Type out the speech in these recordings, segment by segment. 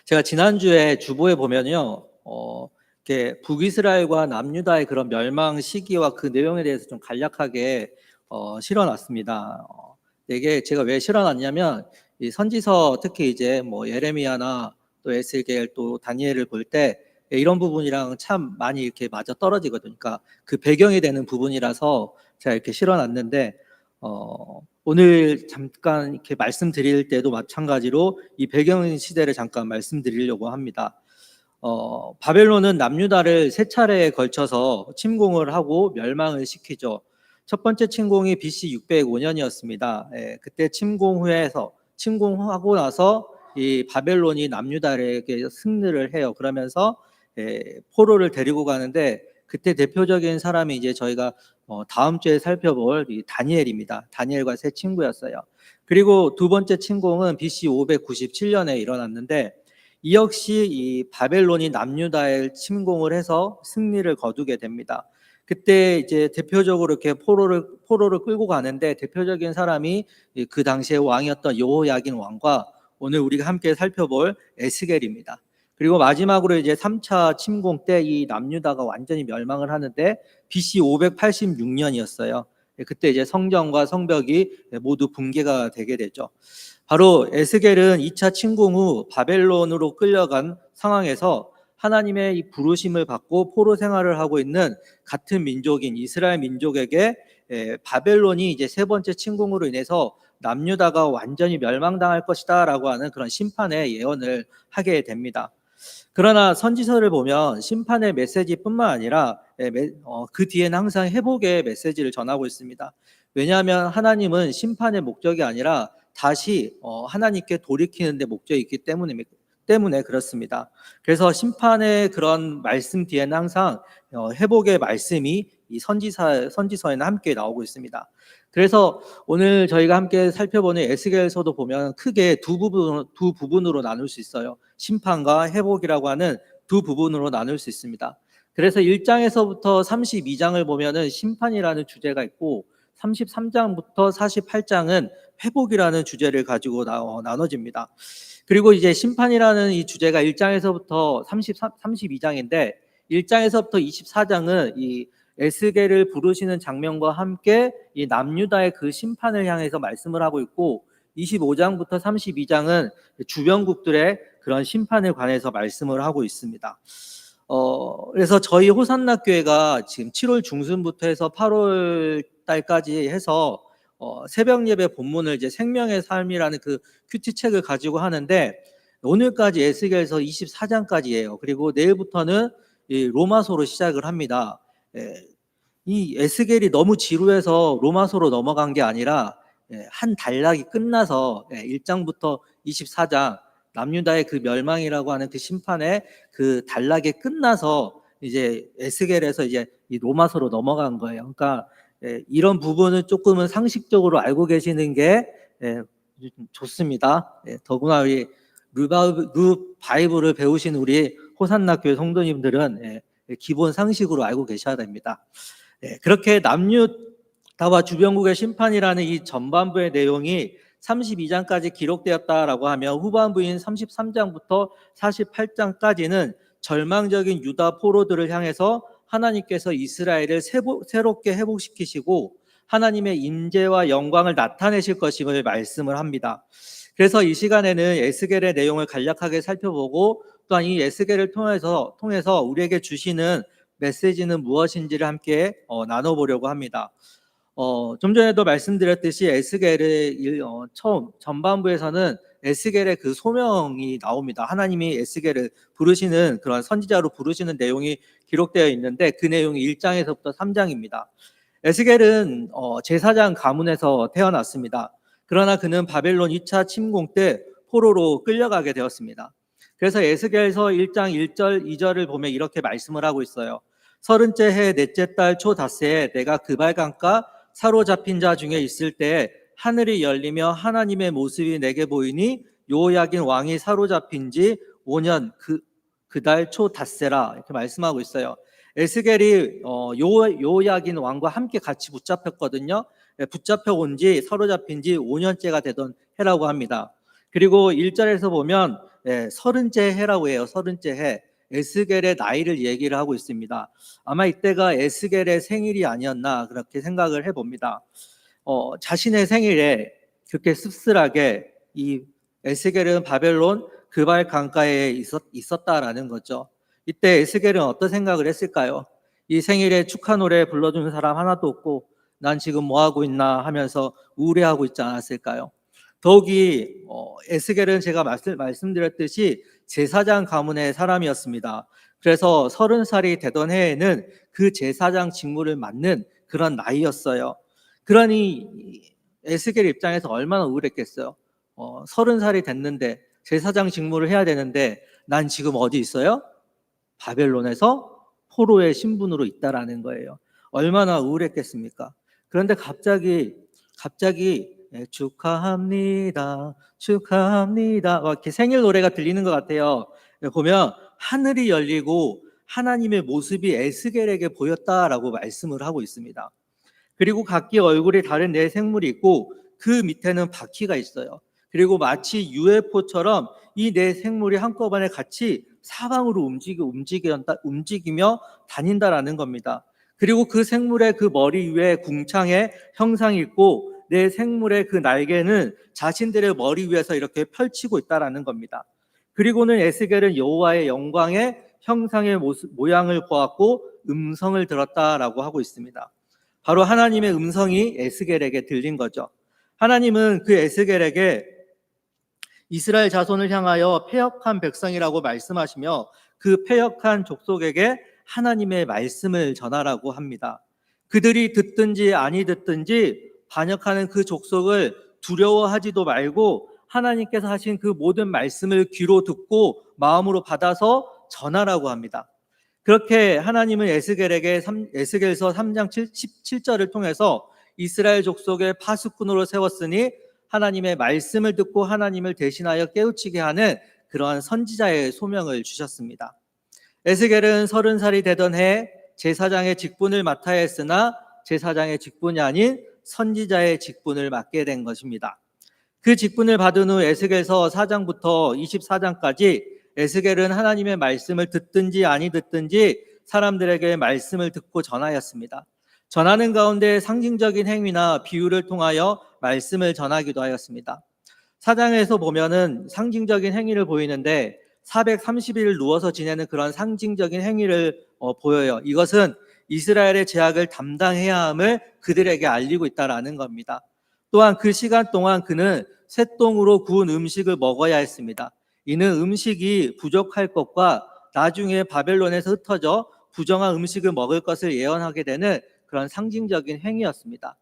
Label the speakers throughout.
Speaker 1: 제가 지난주에 주보에 보면요. 이렇게 북이스라엘과 남유다의 그런 멸망 시기와 그 내용에 대해서 좀 간략하게 실어 놨습니다. 이게 제가 왜 실어 놨냐면 이 선지서 특히 이제 뭐 예레미야나 또 에스겔 또 다니엘을 볼 때 이런 부분이랑 참 많이 이렇게 맞아떨어지거든요. 그러니까 그 배경이 되는 부분이라서 제가 이렇게 실어 놨는데 오늘 잠깐 이렇게 말씀드릴 때도 마찬가지로 이 배경 시대를 잠깐 말씀드리려고 합니다. 바벨론은 남유다를 세 차례에 걸쳐서 침공을 하고 멸망을 시키죠. 첫 번째 침공이 BC 605년이었습니다. 그때 침공하고 나서 이 바벨론이 남유다에게 승리를 해요. 그러면서 포로를 데리고 가는데 그때 대표적인 사람이 이제 저희가 다음 주에 살펴볼 이 다니엘입니다. 다니엘과 세 친구였어요. 그리고 두 번째 침공은 BC 597년에 일어났는데 이 역시 이 바벨론이 남유다에 침공을 해서 승리를 거두게 됩니다. 그때 이제 대표적으로 이렇게 포로를 끌고 가는데 대표적인 사람이 그 당시에 왕이었던 여호야긴 왕과 오늘 우리가 함께 살펴볼 에스겔입니다. 그리고 마지막으로 이제 3차 침공 때 이 남유다가 완전히 멸망을 하는데 BC 586년이었어요. 그때 이제 성전과 성벽이 모두 붕괴가 되게 되죠. 바로 에스겔은 2차 침공 후 바벨론으로 끌려간 상황에서 하나님의 이 부르심을 받고 포로 생활을 하고 있는 같은 민족인 이스라엘 민족에게 바벨론이 이제 세 번째 침공으로 인해서 남유다가 완전히 멸망당할 것이다라고 하는 그런 심판의 예언을 하게 됩니다. 그러나 선지서를 보면 심판의 메시지뿐만 아니라 그 뒤에는 항상 회복의 메시지를 전하고 있습니다. 왜냐하면 하나님은 심판의 목적이 아니라 다시 하나님께 돌이키는 데 목적이 있기 때문에 그렇습니다. 그래서 심판의 그런 말씀 뒤에는 항상 회복의 말씀이 이 선지서에는 함께 나오고 있습니다. 그래서 오늘 저희가 함께 살펴보는 에스겔서도 보면 크게 두 부분으로 나눌 수 있어요. 심판과 회복이라고 하는 두 부분으로 나눌 수 있습니다. 그래서 1장에서부터 32장을 보면은 심판이라는 주제가 있고 33장부터 48장은 회복이라는 주제를 가지고 나눠집니다. 그리고 이제 심판이라는 이 주제가 1장에서부터 32장인데 1장에서부터 24장은 이 에스겔을 부르시는 장면과 함께 이 남유다의 그 심판을 향해서 말씀을 하고 있고 25장부터 32장은 주변국들의 그런 심판에 관해서 말씀을 하고 있습니다. 그래서 저희 호산나 교회가 지금 7월 중순부터 해서 8월 달까지 해서 새벽 예배 본문을 이제 생명의 삶이라는 그 큐티 책을 가지고 하는데 오늘까지 에스겔서 24장까지예요. 그리고 내일부터는 이 로마서로 시작을 합니다. 이 에스겔이 너무 지루해서 로마서로 넘어간 게 아니라 한 단락이 끝나서 1장부터 24장 남유다의 그 멸망이라고 하는 그 심판의 그 단락이 끝나서 이제 에스겔에서 이제 이 로마서로 넘어간 거예요. 그러니까 이런 부분은 조금은 상식적으로 알고 계시는 게 좋습니다. 더구나 우리 루 바이블을 배우신 우리 호산나 교회 성도님들은 기본 상식으로 알고 계셔야 됩니다. 그렇게 남유다와 주변국의 심판이라는 이 전반부의 내용이 32장까지 기록되었다라고 하면 후반부인 33장부터 48장까지는 절망적인 유다 포로들을 향해서 하나님께서 이스라엘을 새롭게 회복시키시고 하나님의 임재와 영광을 나타내실 것임을 말씀을 합니다. 그래서 이 시간에는 에스겔의 내용을 간략하게 살펴보고 또한 이 에스겔을 통해서 우리에게 주시는 메시지는 무엇인지를 함께 나눠보려고 합니다. 좀 전에도 말씀드렸듯이 에스겔의 처음 전반부에서는 에스겔의 그 소명이 나옵니다. 하나님이 에스겔을 부르시는 그런 선지자로 부르시는 내용이 기록되어 있는데 그 내용이 1장에서부터 3장입니다. 에스겔은 제사장 가문에서 태어났습니다. 그러나 그는 바벨론 2차 침공 때 포로로 끌려가게 되었습니다. 그래서 에스겔서 1장 1절 2절을 보면 이렇게 말씀을 하고 있어요. 30째 해 넷째 달 초 닷새에 내가 그발강가 사로잡힌 자 중에 있을 때 하늘이 열리며 하나님의 모습이 내게 보이니 요야긴 왕이 사로잡힌 지 5년 그달 초 닷새라 이렇게 말씀하고 있어요. 에스겔이 요야긴 왕과 함께 같이 붙잡혔거든요. 붙잡혀 온 지 사로잡힌 지 5년째가 되던 해라고 합니다. 그리고 1절에서 보면 서른째 해라고 해요. 서른째 해. 에스겔의 나이를 얘기를 하고 있습니다. 아마 이때가 에스겔의 생일이 아니었나 그렇게 생각을 해봅니다. 자신의 생일에 그렇게 씁쓸하게 이 에스겔은 바벨론 그발 강가에 있었다라는 거죠. 이때 에스겔은 어떤 생각을 했을까요? 이 생일에 축하 노래 불러주는 사람 하나도 없고 난 지금 뭐 하고 있나 하면서 우울해하고 있지 않았을까요? 더욱이 에스겔은 제가 말씀드렸듯이 제사장 가문의 사람이었습니다. 그래서 30살이 되던 해에는 그 제사장 직무를 맡는 그런 나이였어요. 그러니 에스겔 입장에서 얼마나 우울했겠어요. 30살이 됐는데 제사장 직무를 해야 되는데 난 지금 어디 있어요? 바벨론에서 포로의 신분으로 있다라는 거예요. 얼마나 우울했겠습니까? 그런데 갑자기 축하합니다, 축하합니다 이렇게 생일 노래가 들리는 것 같아요. 보면 하늘이 열리고 하나님의 모습이 에스겔에게 보였다라고 말씀을 하고 있습니다. 그리고 각기 얼굴이 다른 네 생물이 있고 그 밑에는 바퀴가 있어요. 그리고 마치 UFO처럼 이 네 생물이 한꺼번에 같이 사방으로 움직이며 다닌다라는 겁니다. 그리고 그 생물의 그 머리 위에 궁창에 형상이 있고 네 생물의 그 날개는 자신들의 머리 위에서 이렇게 펼치고 있다라는 겁니다. 그리고는 에스겔은 여호와의 영광의 형상의 모양을 보았고 음성을 들었다라고 하고 있습니다. 바로 하나님의 음성이 에스겔에게 들린 거죠. 하나님은 그 에스겔에게 이스라엘 자손을 향하여 패역한 백성이라고 말씀하시며 그 패역한 족속에게 하나님의 말씀을 전하라고 합니다. 그들이 듣든지 아니 듣든지 반역하는 그 족속을 두려워하지도 말고 하나님께서 하신 그 모든 말씀을 귀로 듣고 마음으로 받아서 전하라고 합니다. 그렇게 하나님은 에스겔에게 에스겔서 3장 17절을 통해서 이스라엘 족속의 파수꾼으로 세웠으니 하나님의 말씀을 듣고 하나님을 대신하여 깨우치게 하는 그러한 선지자의 소명을 주셨습니다. 에스겔은 30살이 되던 해 제사장의 직분을 맡아야 했으나 제사장의 직분이 아닌 선지자의 직분을 맡게 된 것입니다. 그 직분을 받은 후 에스겔서 4장부터 24장까지 에스겔은 하나님의 말씀을 듣든지 아니 듣든지 사람들에게 말씀을 듣고 전하였습니다. 전하는 가운데 상징적인 행위나 비유를 통하여 말씀을 전하기도 하였습니다. 4장에서 보면은 상징적인 행위를 보이는데 430일 누워서 지내는 그런 상징적인 행위를 보여요. 이것은 이스라엘의 죄악을 담당해야 함을 그들에게 알리고 있다라는 겁니다. 또한 그 시간 동안 그는 쇠똥으로 구운 음식을 먹어야 했습니다. 이는 음식이 부족할 것과 나중에 바벨론에서 흩어져 부정한 음식을 먹을 것을 예언하게 되는 그런 상징적인 행위였습니다.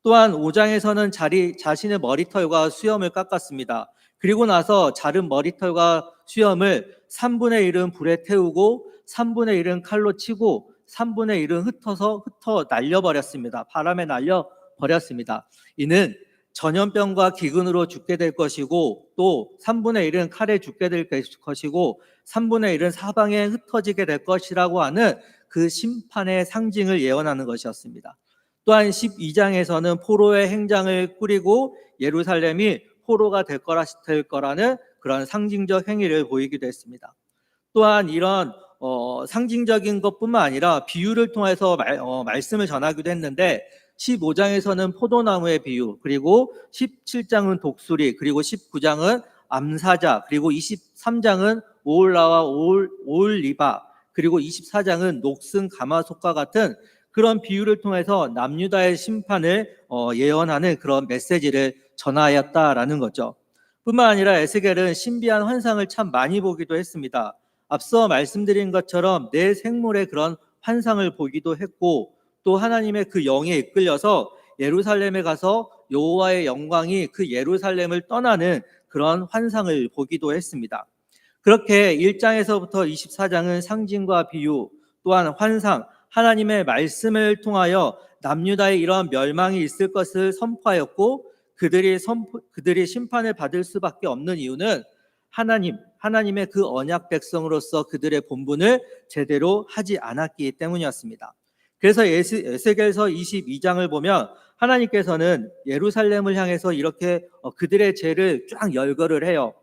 Speaker 1: 또한 5장에서는 자신의 머리털과 수염을 깎았습니다. 그리고 나서 자른 머리털과 수염을 3분의 1은 불에 태우고 3분의 1은 칼로 치고 3분의 1은 흩어 날려버렸습니다. 바람에 날려버렸습니다. 이는 전염병과 기근으로 죽게 될 것이고 또 3분의 1은 칼에 죽게 될 것이고 3분의 1은 사방에 흩어지게 될 것이라고 하는 그 심판의 상징을 예언하는 것이었습니다. 또한 12장에서는 포로의 행장을 꾸리고 예루살렘이 포로가 될 거라는 그런 상징적 행위를 보이기도 했습니다. 또한 이런 상징적인 것뿐만 아니라 비유를 통해서 말씀을 전하기도 했는데 15장에서는 포도나무의 비유, 그리고 17장은 독수리, 그리고 19장은 암사자, 그리고 23장은 오올라와 오올리바, 그리고 24장은 녹슨 가마솥과 같은 그런 비유를 통해서 남유다의 심판을 예언하는 그런 메시지를 전하였다라는 거죠. 뿐만 아니라 에스겔은 신비한 환상을 참 많이 보기도 했습니다. 앞서 말씀드린 것처럼 내 생물의 그런 환상을 보기도 했고 또 하나님의 그 영에 이끌려서 예루살렘에 가서 여호와의 영광이 그 예루살렘을 떠나는 그런 환상을 보기도 했습니다. 그렇게 1장에서부터 24장은 상징과 비유, 또한 환상, 하나님의 말씀을 통하여 남유다의 이러한 멸망이 있을 것을 선포하였고 그들이 심판을 받을 수밖에 없는 이유는 하나님의 그 언약 백성으로서 그들의 본분을 제대로 하지 않았기 때문이었습니다. 그래서 에스겔서 22장을 보면 하나님께서는 예루살렘을 향해서 이렇게 그들의 죄를 쫙 열거를 해요.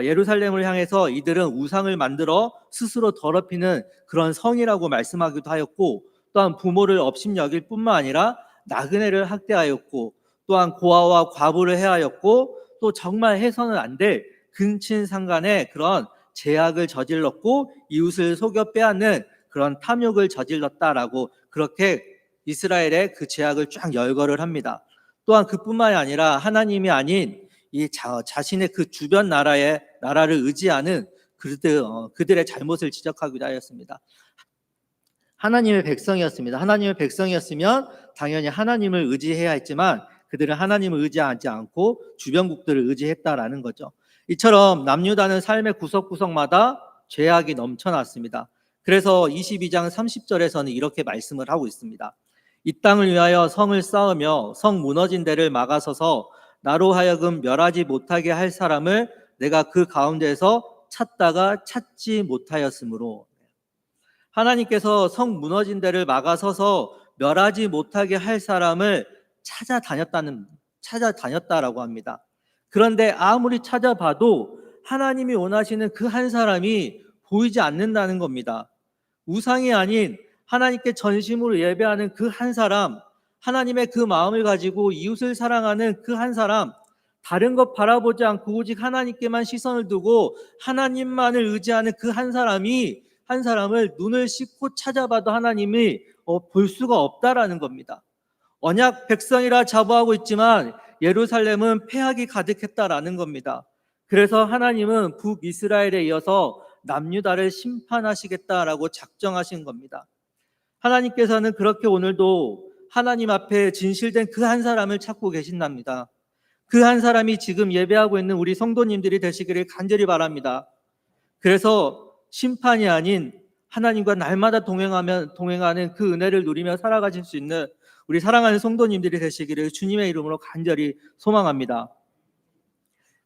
Speaker 1: 예루살렘을 향해서 이들은 우상을 만들어 스스로 더럽히는 그런 성이라고 말씀하기도 하였고, 또한 부모를 업신여길 뿐만 아니라 나그네를 학대하였고, 또한 고아와 과부를 해하였고, 또 정말 해서는 안 될 근친상간의 그런 죄악을 저질렀고 이웃을 속여 빼앗는 그런 탐욕을 저질렀다라고 그렇게 이스라엘의 그 죄악을 쫙 열거를 합니다. 또한 그뿐만이 아니라 하나님이 아닌 이 자신의 그 주변 나라를 의지하는 그들의 잘못을 지적하기도 하였습니다. 하나님의 백성이었습니다. 하나님의 백성이었으면 당연히 하나님을 의지해야 했지만 그들은 하나님을 의지하지 않고 주변국들을 의지했다라는 거죠. 이처럼 남유다는 삶의 구석구석마다 죄악이 넘쳐났습니다. 그래서 22장 30절에서는 이렇게 말씀을 하고 있습니다. 이 땅을 위하여 성을 쌓으며 성 무너진 데를 막아서서 나로 하여금 멸하지 못하게 할 사람을 내가 그 가운데에서 찾다가 찾지 못하였으므로, 하나님께서 성 무너진 데를 막아서서 멸하지 못하게 할 사람을 찾아다녔다라고 합니다. 그런데 아무리 찾아봐도 하나님이 원하시는 그 한 사람이 보이지 않는다는 겁니다. 우상이 아닌 하나님께 전심으로 예배하는 그 한 사람, 하나님의 그 마음을 가지고 이웃을 사랑하는 그 한 사람, 다른 것 바라보지 않고 오직 하나님께만 시선을 두고 하나님만을 의지하는 그 한 사람을 눈을 씻고 찾아봐도 하나님이 볼 수가 없다라는 겁니다. 언약 백성이라 자부하고 있지만 예루살렘은 패악이 가득했다라는 겁니다. 그래서 하나님은 북이스라엘에 이어서 남유다를 심판하시겠다라고 작정하신 겁니다. 하나님께서는 그렇게 오늘도 하나님 앞에 진실된 그 한 사람을 찾고 계신답니다. 그 한 사람이 지금 예배하고 있는 우리 성도님들이 되시기를 간절히 바랍니다. 그래서 심판이 아닌 하나님과 날마다 동행하는 그 은혜를 누리며 살아가실 수 있는 우리 사랑하는 성도님들이 되시기를 주님의 이름으로 간절히 소망합니다.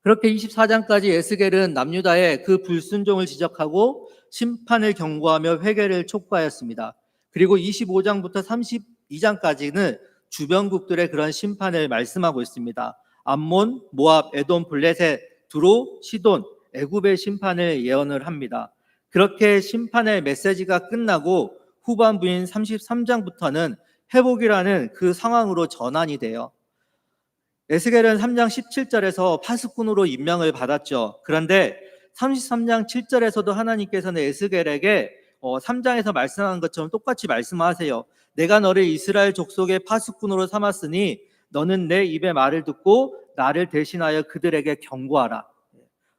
Speaker 1: 그렇게 24장까지 에스겔은 남유다의 그 불순종을 지적하고 심판을 경고하며 회개를 촉구하였습니다. 그리고 25장부터 32장까지는 주변국들의 그런 심판을 말씀하고 있습니다. 암몬, 모압, 에돔, 블레셋, 두로, 시돈, 애굽의 심판을 예언을 합니다. 그렇게 심판의 메시지가 끝나고 후반부인 33장부터는 회복이라는 그 상황으로 전환이 돼요. 에스겔은 3장 17절에서 파수꾼으로 임명을 받았죠. 그런데 33장 7절에서도 하나님께서는 에스겔에게 3장에서 말씀한 것처럼 똑같이 말씀하세요. 내가 너를 이스라엘 족속의 파수꾼으로 삼았으니 너는 내 입의 말을 듣고 나를 대신하여 그들에게 경고하라.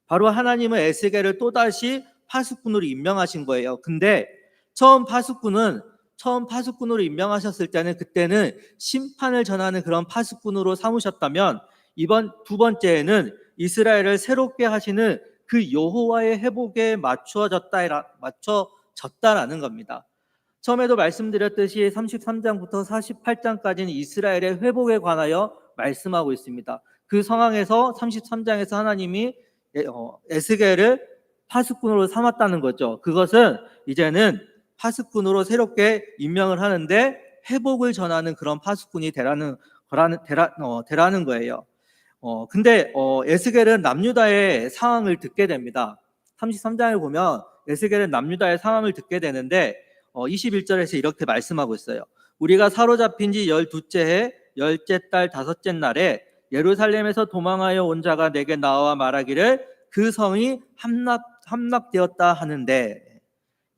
Speaker 1: 바로 하나님은 에스겔을 또다시 파수꾼으로 임명하신 거예요. 근데 처음 파수꾼으로 임명하셨을 때는 그때는 심판을 전하는 그런 파수꾼으로 삼으셨다면 이번 두 번째에는 이스라엘을 새롭게 하시는 그 여호와의 회복에 맞춰졌다라는 겁니다. 처음에도 말씀드렸듯이 33장부터 48장까지는 이스라엘의 회복에 관하여 말씀하고 있습니다. 그 상황에서 33장에서 하나님이 에스겔을 파수꾼으로 삼았다는 거죠. 그것은 이제는 파수꾼으로 새롭게 임명을 하는데 회복을 전하는 그런 파수꾼이 되라는 거예요. 근데 에스겔은 남유다의 상황을 듣게 됩니다. 33장을 보면 에스겔은 남유다의 상황을 듣게 되는데 21절에서 이렇게 말씀하고 있어요. 우리가 사로잡힌 지 12째 해 10째 달 5째 날에 예루살렘에서 도망하여 온 자가 내게 나와 말하기를 그 성이 함락되었다 하는데,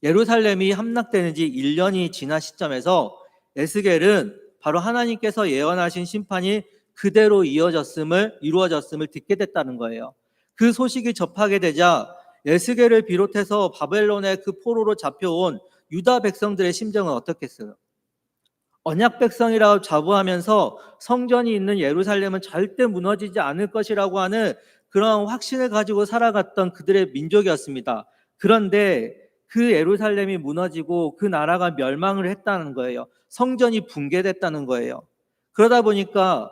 Speaker 1: 예루살렘이 함락되는 지 1년이 지난 시점에서 에스겔은 바로 하나님께서 예언하신 심판이 그대로 이루어졌음을 듣게 됐다는 거예요. 그 소식이 접하게 되자 에스겔을 비롯해서 바벨론의 그 포로로 잡혀온 유다 백성들의 심정은 어떻겠어요? 언약 백성이라고 자부하면서 성전이 있는 예루살렘은 절대 무너지지 않을 것이라고 하는 그런 확신을 가지고 살아갔던 그들의 민족이었습니다. 그런데 그 예루살렘이 무너지고 그 나라가 멸망을 했다는 거예요. 성전이 붕괴됐다는 거예요. 그러다 보니까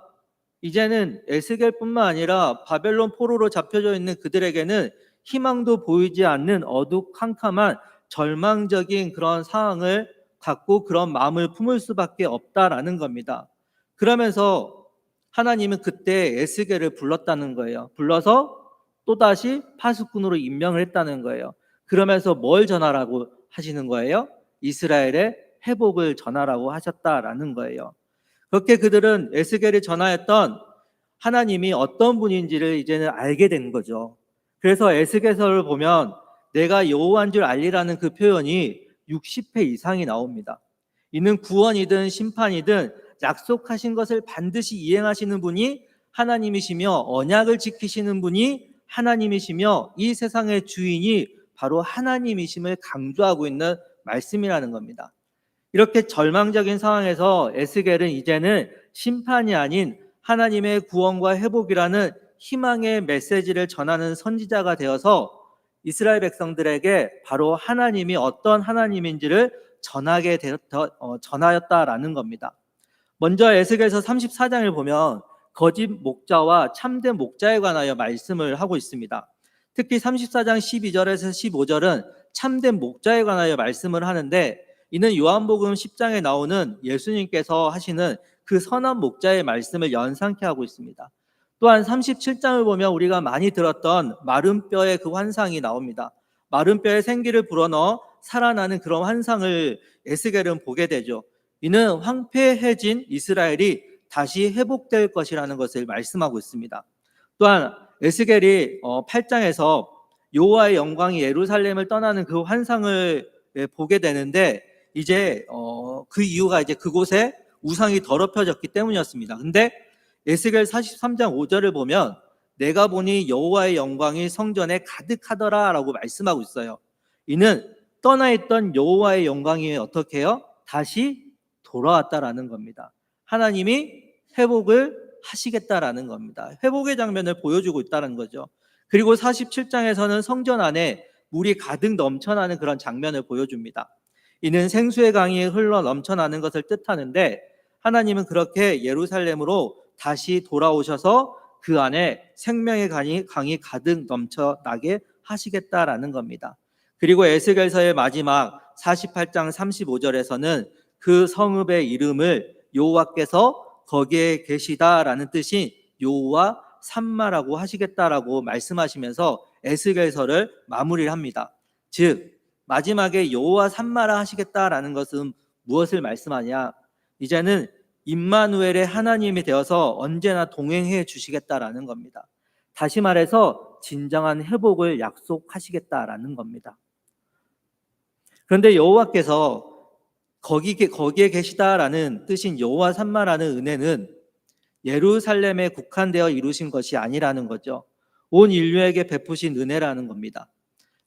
Speaker 1: 이제는 에스겔뿐만 아니라 바벨론 포로로 잡혀져 있는 그들에게는 희망도 보이지 않는 어두컴컴한 절망적인 그런 상황을 갖고 그런 마음을 품을 수밖에 없다라는 겁니다. 그러면서 하나님은 그때 에스겔을 불렀다는 거예요. 불러서 또다시 파수꾼으로 임명을 했다는 거예요. 그러면서 뭘 전하라고 하시는 거예요? 이스라엘의 회복을 전하라고 하셨다라는 거예요. 그렇게 그들은 에스겔이 전하였던 하나님이 어떤 분인지를 이제는 알게 된 거죠. 그래서 에스겔서를 보면 내가 여호와인 줄 알리라는 그 표현이 60회 이상이 나옵니다. 이는 구원이든 심판이든 약속하신 것을 반드시 이행하시는 분이 하나님이시며 언약을 지키시는 분이 하나님이시며 이 세상의 주인이 바로 하나님이심을 강조하고 있는 말씀이라는 겁니다. 이렇게 절망적인 상황에서 에스겔은 이제는 심판이 아닌 하나님의 구원과 회복이라는 희망의 메시지를 전하는 선지자가 되어서 이스라엘 백성들에게 바로 하나님이 어떤 하나님인지를 전하였다라는 겁니다. 먼저 에스겔서 34장을 보면 거짓 목자와 참된 목자에 관하여 말씀을 하고 있습니다. 특히 34장 12절에서 15절은 참된 목자에 관하여 말씀을 하는데, 이는 요한복음 10장에 나오는 예수님께서 하시는 그 선한 목자의 말씀을 연상케 하고 있습니다. 또한 37장을 보면 우리가 많이 들었던 마른 뼈의 그 환상이 나옵니다. 마른 뼈에 생기를 불어넣어 살아나는 그런 환상을 에스겔은 보게 되죠. 이는 황폐해진 이스라엘이 다시 회복될 것이라는 것을 말씀하고 있습니다. 또한 에스겔이 8장에서 여호와의 영광이 예루살렘을 떠나는 그 환상을 보게 되는데, 이제 그 이유가 이제 그곳에 우상이 더럽혀졌기 때문이었습니다. 근데 에스겔 43장 5절을 보면 내가 보니 여호와의 영광이 성전에 가득하더라라고 말씀하고 있어요. 이는 떠나 있던 여호와의 영광이 어떻게 해요? 다시 돌아왔다라는 겁니다. 하나님이 회복을 하시겠다라는 겁니다. 회복의 장면을 보여주고 있다는 거죠. 그리고 47장에서는 성전 안에 물이 가득 넘쳐나는 그런 장면을 보여줍니다. 이는 생수의 강이 흘러 넘쳐나는 것을 뜻하는데, 하나님은 그렇게 예루살렘으로 다시 돌아오셔서 그 안에 생명의 강이 가득 넘쳐나게 하시겠다라는 겁니다. 그리고 에스겔서의 마지막 48장 35절에서는 그 성읍의 이름을 여호와께서 거기에 계시다라는 뜻인 여호와 삼마라고 하시겠다라고 말씀하시면서 에스겔서를 마무리를 합니다. 즉 마지막에 여호와 삼마라 하시겠다라는 것은 무엇을 말씀하냐? 이제는 임마누엘의 하나님이 되어서 언제나 동행해 주시겠다라는 겁니다. 다시 말해서 진정한 회복을 약속하시겠다라는 겁니다. 그런데 여호와께서 거기에 계시다라는 뜻인 여호와 삼마라는 은혜는 예루살렘에 국한되어 이루신 것이 아니라는 거죠. 온 인류에게 베푸신 은혜라는 겁니다.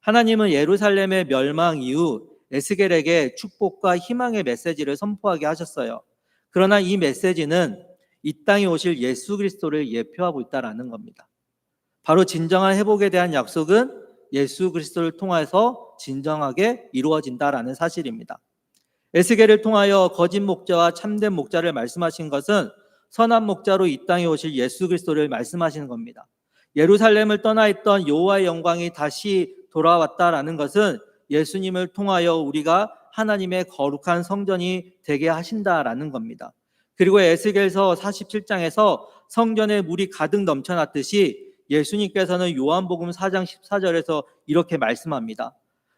Speaker 1: 하나님은 예루살렘의 멸망 이후 에스겔에게 축복과 희망의 메시지를 선포하게 하셨어요. 그러나 이 메시지는 이 땅에 오실 예수 그리스도를 예표하고 있다는 겁니다. 바로 진정한 회복에 대한 약속은 예수 그리스도를 통해서 진정하게 이루어진다라는 사실입니다. 에스겔을 통하여 거짓 목자와 참된 목자를 말씀하신 것은 선한 목자로 이 땅에 오실 예수 그리스도를 말씀하시는 겁니다. 예루살렘을 떠나 있던 여호와의 영광이 다시 돌아왔다라는 것은 예수님을 통하여 우리가 하나님의 거룩한 성전이 되게 하신다라는 겁니다. 그리고 에스겔서 47장에서 성전에 물이 가득 넘쳐났듯이 예수님께서는 요한복음 4장 14절에서 이렇게 말씀합니다.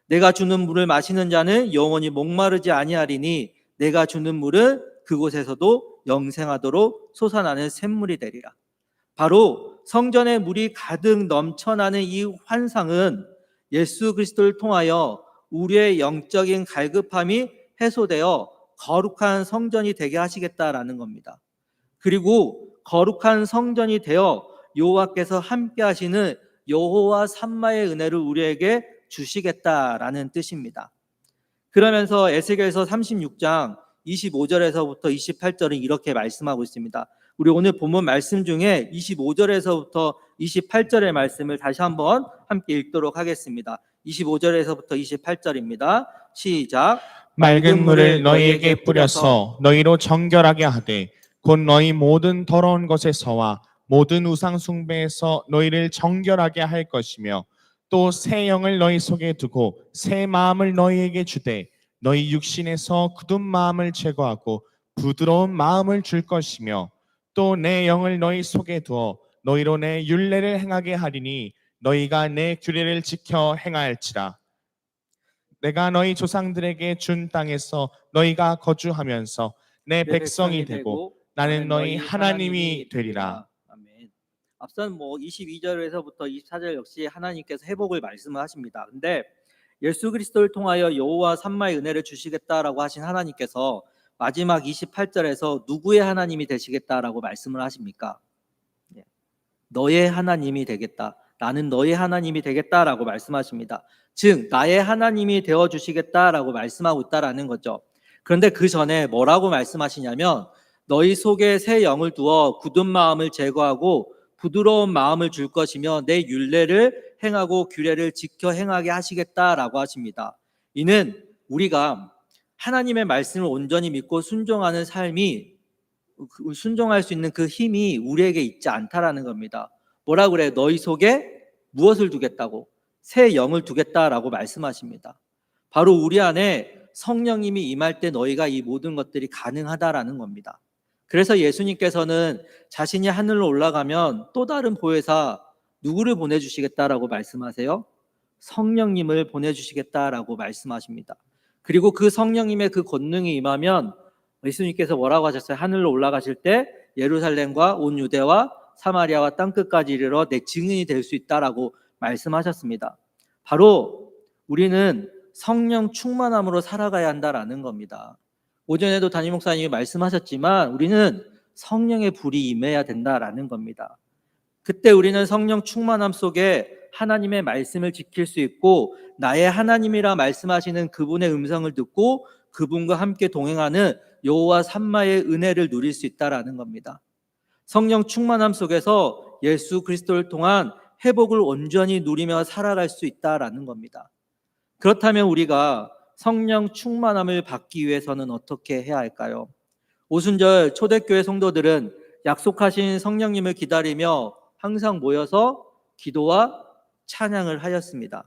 Speaker 1: 내가 주는 물을 마시는 자는 영원히 목마르지 아니하리니 내가 주는 물은 그곳에서도 영생하도록 솟아나는 샘물이 되리라. 바로 성전에 물이 가득 넘쳐나는 이 환상은 예수 그리스도를 통하여 우리의 영적인 갈급함이 해소되어 거룩한 성전이 되게 하시겠다라는 겁니다. 그리고 거룩한 성전이 되어 여호와께서 함께 하시는 여호와 삼마의 은혜를 우리에게 주시겠다라는 뜻입니다. 그러면서 에스겔서 36장 25절에서부터 28절은 이렇게 말씀하고 있습니다. 우리 오늘 본문 말씀 중에 25절에서부터 28절의 말씀을 다시 한번 함께 읽도록 하겠습니다. 25절에서부터 28절입니다. 시작.
Speaker 2: 맑은 물을 너희에게 뿌려서 너희로 정결하게 하되 곧 너희 모든 더러운 것에서와 모든 우상 숭배에서 너희를 정결하게 할 것이며 또 새 영을 너희 속에 두고 새 마음을 너희에게 주되 너희 육신에서 굳은 마음을 제거하고 부드러운 마음을 줄 것이며 또 내 영을 너희 속에 두어 너희로 내 율례를 행하게 하리니 너희가 내 규례를 지켜 행할지라. 내가 너희 조상들에게 준 땅에서 너희가 거주하면서 내
Speaker 1: 내
Speaker 2: 백성이 되고 나는 너희 하나님이 되리라.
Speaker 1: 아멘. 앞선 22절에서부터 24절 역시 하나님께서 회복을 말씀을 하십니다. 근데 예수 그리스도를 통하여 여호와 삼마의 은혜를 주시겠다라고 하신 하나님께서 마지막 28절에서 누구의 하나님이 되시겠다라고 말씀을 하십니까? 예. 너의 하나님이 되겠다. 나는 너의 하나님이 되겠다라고 말씀하십니다. 즉 나의 하나님이 되어 주시겠다라고 말씀하고 있다라는 거죠. 그런데 그 전에 뭐라고 말씀하시냐면 너희 속에 새 영을 두어 굳은 마음을 제거하고 부드러운 마음을 줄 것이며 내 율례를 행하고 규례를 지켜 행하게 하시겠다라고 하십니다. 이는 우리가 하나님의 말씀을 온전히 믿고 순종하는 삶이 순종할 수 있는 그 힘이 우리에게 있지 않다라는 겁니다. 뭐라 그래요? 너희 속에 무엇을 두겠다고? 새 영을 두겠다라고 말씀하십니다. 바로 우리 안에 성령님이 임할 때 너희가 이 모든 것들이 가능하다라는 겁니다. 그래서 예수님께서는 자신이 하늘로 올라가면 또 다른 보혜사 누구를 보내주시겠다라고 말씀하세요? 성령님을 보내주시겠다라고 말씀하십니다. 그리고 그 성령님의 그 권능이 임하면 예수님께서 뭐라고 하셨어요? 하늘로 올라가실 때 예루살렘과 온 유대와 사마리아와 땅끝까지 이르러 내 증인이 될 수 있다라고 말씀하셨습니다. 바로 우리는 성령 충만함으로 살아가야 한다라는 겁니다. 오전에도 담임 목사님이 말씀하셨지만 우리는 성령의 불이 임해야 된다라는 겁니다. 그때 우리는 성령 충만함 속에 하나님의 말씀을 지킬 수 있고 나의 하나님이라 말씀하시는 그분의 음성을 듣고 그분과 함께 동행하는 여호와 삼마의 은혜를 누릴 수 있다라는 겁니다. 성령 충만함 속에서 예수 그리스도를 통한 회복을 온전히 누리며 살아갈 수 있다라는 겁니다. 그렇다면 우리가 성령 충만함을 받기 위해서는 어떻게 해야 할까요? 오순절 초대교회 성도들은 약속하신 성령님을 기다리며 항상 모여서 기도와 찬양을 하였습니다.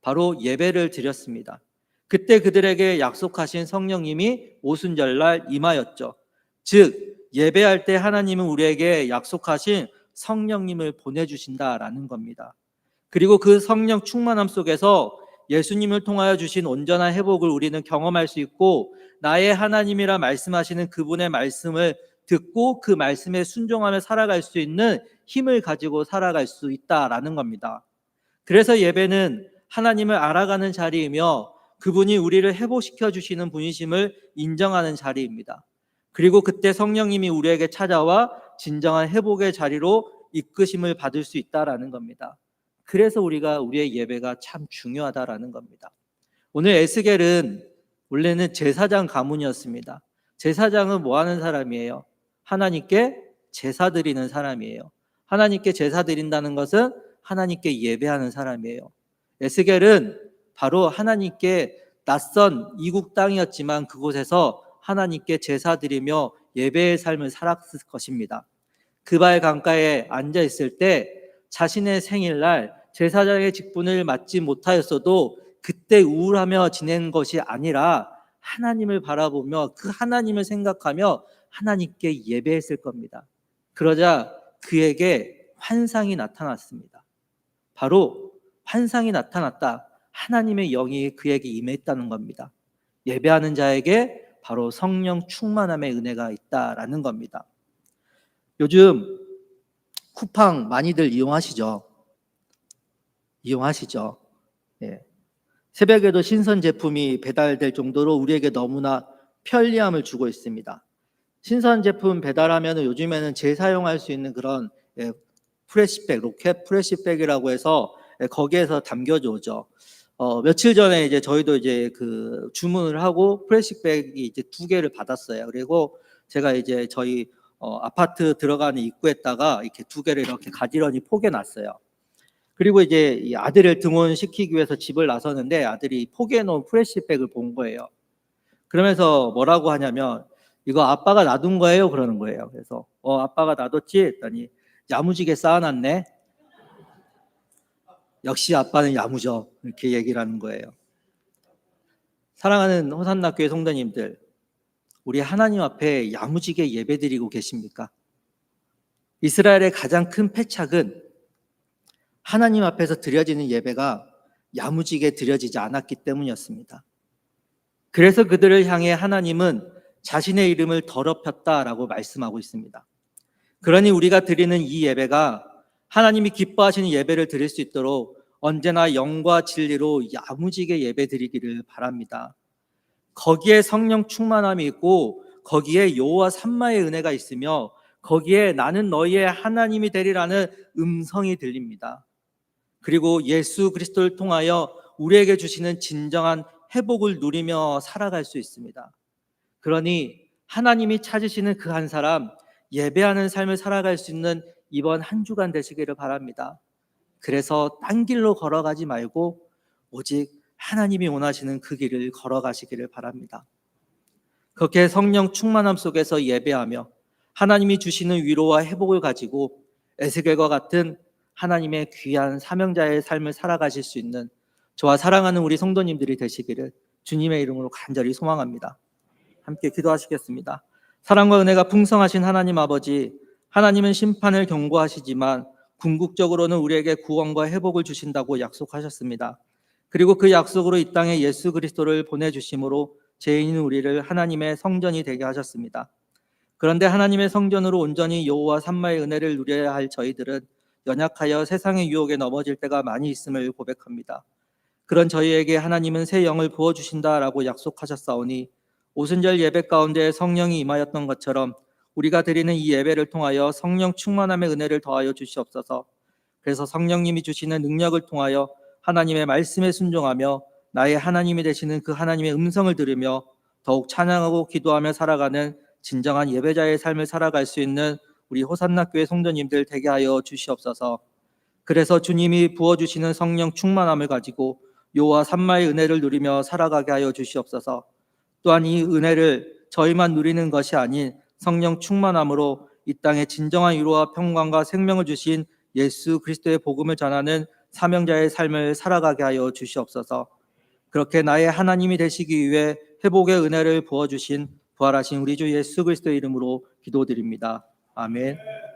Speaker 1: 바로 예배를 드렸습니다. 그때 그들에게 약속하신 성령님이 오순절날 임하였죠. 즉 예배할 때 하나님은 우리에게 약속하신 성령님을 보내주신다라는 겁니다. 그리고 그 성령 충만함 속에서 예수님을 통하여 주신 온전한 회복을 우리는 경험할 수 있고 나의 하나님이라 말씀하시는 그분의 말씀을 듣고 그 말씀에 순종하며 살아갈 수 있는 힘을 가지고 살아갈 수 있다라는 겁니다. 그래서 예배는 하나님을 알아가는 자리이며 그분이 우리를 회복시켜 주시는 분이심을 인정하는 자리입니다. 그리고 그때 성령님이 우리에게 찾아와 진정한 회복의 자리로 이끄심을 받을 수 있다라는 겁니다. 그래서 우리의 예배가 참 중요하다라는 겁니다. 오늘 에스겔은 원래는 제사장 가문이었습니다. 제사장은 뭐 하는 사람이에요? 하나님께 제사 드리는 사람이에요. 하나님께 제사 드린다는 것은 하나님께 예배하는 사람이에요. 에스겔은 바로 하나님께 낯선 이국 땅이었지만 그곳에서 하나님께 제사 드리며 예배의 삶을 살았을 것입니다. 그발 강가에 앉아 있을 때 자신의 생일날 제사장의 직분을 맡지 못하였어도 그때 우울하며 지낸 것이 아니라 하나님을 바라보며 그 하나님을 생각하며 하나님께 예배했을 겁니다. 그러자 그에게 환상이 나타났습니다. 바로 환상이 나타났다. 하나님의 영이 그에게 임했다는 겁니다. 예배하는 자에게 바로 성령 충만함의 은혜가 있다라는 겁니다. 요즘 쿠팡 많이들 이용하시죠? 예. 새벽에도 신선 제품이 배달될 정도로 우리에게 너무나 편리함을 주고 있습니다. 신선 제품 배달하면 요즘에는 재사용할 수 있는 그런 프레시백, 로켓 프레시백이라고 해서 거기에서 담겨져 오죠. 며칠 전에 이제 저희도 이제 그 주문을 하고 프레시백이 이제 2개를 받았어요. 그리고 제가 이제 저희 아파트 들어가는 입구에다가 이렇게 2개를 이렇게 가지런히 포개 놨어요. 그리고 이제 이 아들을 등원시키기 위해서 집을 나서는데 아들이 포개해 놓은 프레시백을 본 거예요. 그러면서 뭐라고 하냐면 이거 아빠가 놔둔 거예요? 그러는 거예요. 그래서 아빠가 놔뒀지? 했더니 야무지게 쌓아놨네. 역시 아빠는 야무져. 이렇게 얘기를 하는 거예요. 사랑하는 호산나교회 성도님들, 우리 하나님 앞에 야무지게 예배드리고 계십니까? 이스라엘의 가장 큰 패착은 하나님 앞에서 드려지는 예배가 야무지게 드려지지 않았기 때문이었습니다. 그래서 그들을 향해 하나님은 자신의 이름을 더럽혔다라고 말씀하고 있습니다. 그러니 우리가 드리는 이 예배가 하나님이 기뻐하시는 예배를 드릴 수 있도록 언제나 영과 진리로 야무지게 예배 드리기를 바랍니다. 거기에 성령 충만함이 있고 거기에 여호와 삼마의 은혜가 있으며 거기에 나는 너희의 하나님이 되리라는 음성이 들립니다. 그리고 예수 그리스도를 통하여 우리에게 주시는 진정한 회복을 누리며 살아갈 수 있습니다. 그러니 하나님이 찾으시는 그 한 사람, 예배하는 삶을 살아갈 수 있는 이번 한 주간 되시기를 바랍니다. 그래서 딴 길로 걸어가지 말고 오직 하나님이 원하시는 그 길을 걸어가시기를 바랍니다. 그렇게 성령 충만함 속에서 예배하며 하나님이 주시는 위로와 회복을 가지고 에스겔과 같은 하나님의 귀한 사명자의 삶을 살아가실 수 있는 저와 사랑하는 우리 성도님들이 되시기를 주님의 이름으로 간절히 소망합니다. 함께 기도하시겠습니다. 사랑과 은혜가 풍성하신 하나님 아버지, 하나님은 심판을 경고하시지만 궁극적으로는 우리에게 구원과 회복을 주신다고 약속하셨습니다. 그리고 그 약속으로 이 땅에 예수 그리스도를 보내주심으로 죄인인 우리를 하나님의 성전이 되게 하셨습니다. 그런데 하나님의 성전으로 온전히 여호와 삼마의 은혜를 누려야 할 저희들은 연약하여 세상의 유혹에 넘어질 때가 많이 있음을 고백합니다. 그런 저희에게 하나님은 새 영을 부어주신다라고 약속하셨사오니 오순절 예배 가운데 성령이 임하였던 것처럼 우리가 드리는 이 예배를 통하여 성령 충만함의 은혜를 더하여 주시옵소서. 그래서 성령님이 주시는 능력을 통하여 하나님의 말씀에 순종하며 나의 하나님이 되시는 그 하나님의 음성을 들으며 더욱 찬양하고 기도하며 살아가는 진정한 예배자의 삶을 살아갈 수 있는 우리 호산나 교회 성도님들 되게 하여 주시옵소서. 그래서 주님이 부어주시는 성령 충만함을 가지고 여호와 삼마의 은혜를 누리며 살아가게 하여 주시옵소서. 또한 이 은혜를 저희만 누리는 것이 아닌 성령 충만함으로 이 땅에 진정한 위로와 평강과 생명을 주신 예수 그리스도의 복음을 전하는 사명자의 삶을 살아가게 하여 주시옵소서. 그렇게 나의 하나님이 되시기 위해 회복의 은혜를 부어주신 부활하신 우리 주 예수 그리스도의 이름으로 기도드립니다. 아멘.